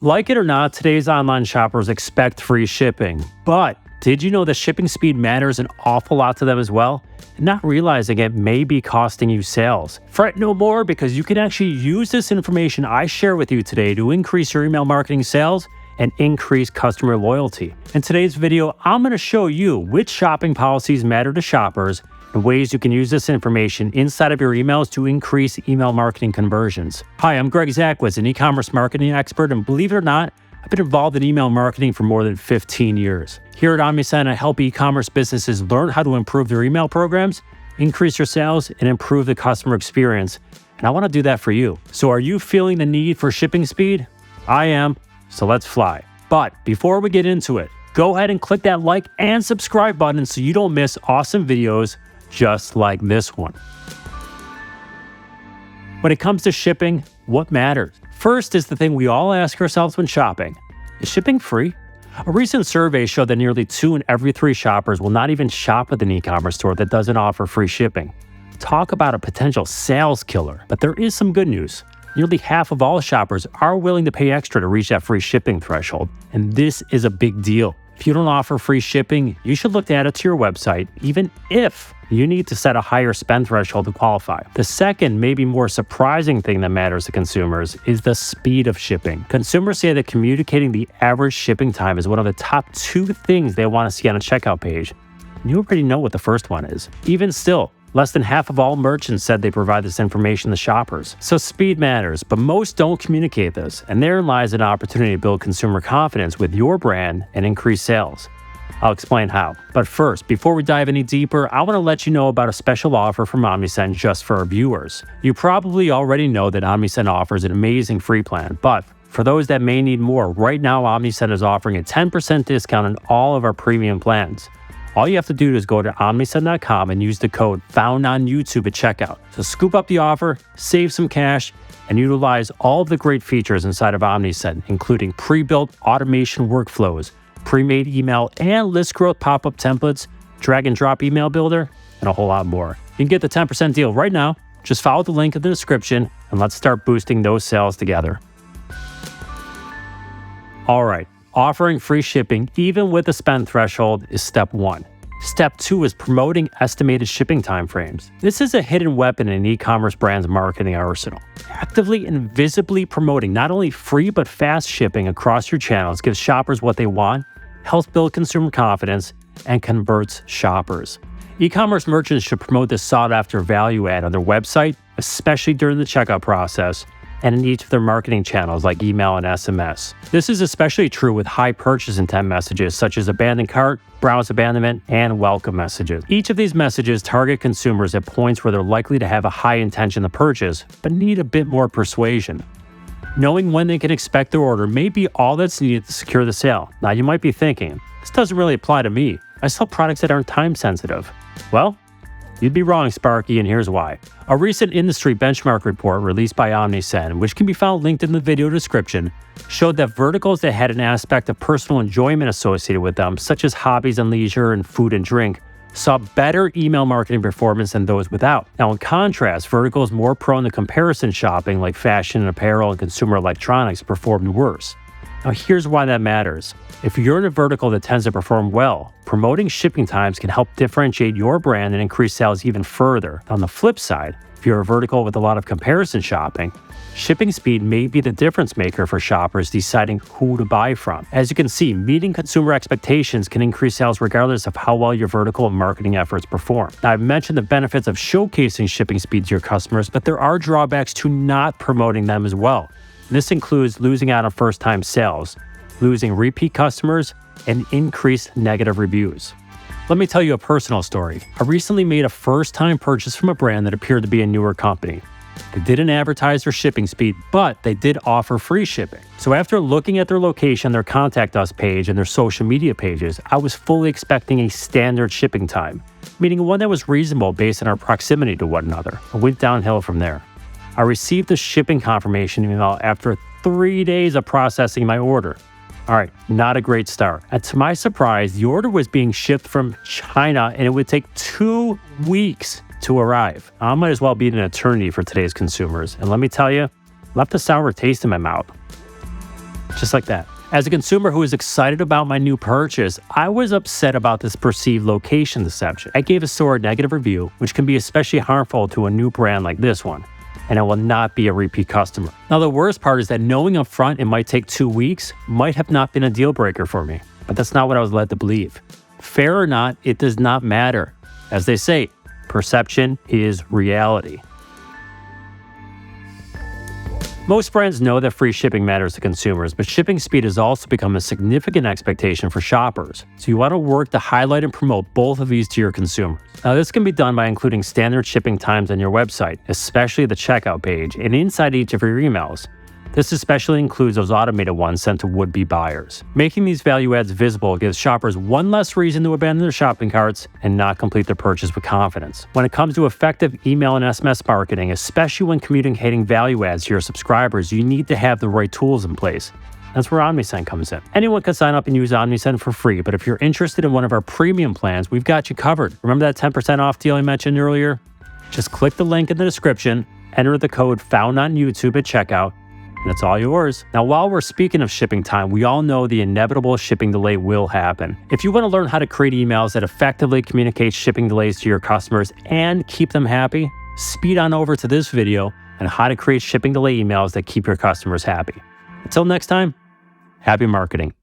Like it or not, today's online shoppers expect free shipping. But did you know that shipping speed matters an awful lot to them as well? And not realizing it may be costing you sales. Fret no more, because you can actually use this information I share with you today to increase your email marketing sales and increase customer loyalty. In today's video, I'm going to show you which shopping policies matter to shoppers and ways you can use this information inside of your emails to increase email marketing conversions. Hi, I'm Greg Zackwitz, an e-commerce marketing expert, and believe it or not, I've been involved in email marketing for more than 15 years. Here at Omnisend, I help e-commerce businesses learn how to improve their email programs, increase their sales, and improve the customer experience. And I want to do that for you. So are you feeling the need for shipping speed? I am, so let's fly. But before we get into it, go ahead and click that like and subscribe button so you don't miss awesome videos just like this one. When it comes to shipping, what matters? First is the thing we all ask ourselves when shopping. Is shipping free? A recent survey showed that nearly 2 in every 3 shoppers will not even shop at an e-commerce store that doesn't offer free shipping. Talk about a potential sales killer. But there is some good news. Nearly half of all shoppers are willing to pay extra to reach that free shipping threshold. And this is a big deal. If you don't offer free shipping, you should look to add it to your website, even if you need to set a higher spend threshold to qualify. The second, maybe more surprising thing that matters to consumers is the speed of shipping. Consumers say that communicating the average shipping time is one of the top 2 things they want to see on a checkout page. And you already know what the first one is. Even still, less than half of all merchants said they provide this information to shoppers. So speed matters, but most don't communicate this, and therein lies an opportunity to build consumer confidence with your brand and increase sales. I'll explain how. But first, before we dive any deeper, I want to let you know about a special offer from Omnisend just for our viewers. You probably already know that Omnisend offers an amazing free plan, but for those that may need more, right now Omnisend is offering a 10% discount on all of our premium plans. All you have to do is go to omnisend.com and use the code found on YouTube at checkout. So scoop up the offer, save some cash, and utilize all of the great features inside of Omnisend, including pre-built automation workflows, pre-made email and list growth pop-up templates, drag and drop email builder, and a whole lot more. You can get the 10% deal right now. Just follow the link in the description and let's start boosting those sales together. All right. Offering free shipping, even with a spend threshold, is step 1. Step 2 is promoting estimated shipping timeframes. This is a hidden weapon in an e-commerce brand's marketing arsenal. Actively and visibly promoting not only free but fast shipping across your channels gives shoppers what they want, helps build consumer confidence, and converts shoppers. E-commerce merchants should promote this sought-after value add on their website, especially during the checkout process, and in each of their marketing channels like email and SMS. This is especially true with high purchase intent messages such as abandoned cart, browse abandonment, and welcome messages. Each of these messages target consumers at points where they're likely to have a high intention to purchase, but need a bit more persuasion. Knowing when they can expect their order may be all that's needed to secure the sale. Now you might be thinking, this doesn't really apply to me. I sell products that aren't time sensitive. Well, you'd be wrong, Sparky, and here's why. A recent industry benchmark report released by Omnisend, which can be found linked in the video description, showed that verticals that had an aspect of personal enjoyment associated with them, such as hobbies and leisure and food and drink, saw better email marketing performance than those without. Now, in contrast, verticals more prone to comparison shopping like fashion and apparel and consumer electronics performed worse. Now, here's why that matters. If you're in a vertical that tends to perform well, promoting shipping times can help differentiate your brand and increase sales even further. On the flip side, if you're a vertical with a lot of comparison shopping, shipping speed may be the difference maker for shoppers deciding who to buy from. As you can see, meeting consumer expectations can increase sales regardless of how well your vertical and marketing efforts perform. Now, I've mentioned the benefits of showcasing shipping speed to your customers, but there are drawbacks to not promoting them as well. This includes losing out on first-time sales, losing repeat customers, and increased negative reviews. Let me tell you a personal story. I recently made a first-time purchase from a brand that appeared to be a newer company. They didn't advertise their shipping speed, but they did offer free shipping. So after looking at their location, their contact us page, and their social media pages, I was fully expecting a standard shipping time, meaning one that was reasonable based on our proximity to one another. I went downhill from there. I received the shipping confirmation email after 3 days of processing my order. All right, not a great start. And to my surprise, the order was being shipped from China and it would take 2 weeks to arrive. I might as well be an eternity for today's consumers. And let me tell you, left a sour taste in my mouth. Just like that. As a consumer who was excited about my new purchase, I was upset about this perceived location deception. I gave a store a negative review, which can be especially harmful to a new brand like this one, and I will not be a repeat customer. Now, the worst part is that knowing upfront it might take 2 weeks might have not been a deal breaker for me, but that's not what I was led to believe. Fair or not, it does not matter. As they say, perception is reality. Most brands know that free shipping matters to consumers, but shipping speed has also become a significant expectation for shoppers. So you want to work to highlight and promote both of these to your consumers. Now, this can be done by including standard shipping times on your website, especially the checkout page, and inside each of your emails. This especially includes those automated ones sent to would-be buyers. Making these value adds visible gives shoppers one less reason to abandon their shopping carts and not complete their purchase with confidence. When it comes to effective email and SMS marketing, especially when communicating value adds to your subscribers, you need to have the right tools in place. That's where Omnisend comes in. Anyone can sign up and use Omnisend for free, but if you're interested in one of our premium plans, we've got you covered. Remember that 10% off deal I mentioned earlier? Just click the link in the description, enter the code found on YouTube at checkout, and it's all yours. Now, while we're speaking of shipping time, we all know the inevitable shipping delay will happen. If you want to learn how to create emails that effectively communicate shipping delays to your customers and keep them happy, speed on over to this video on how to create shipping delay emails that keep your customers happy. Until next time, happy marketing.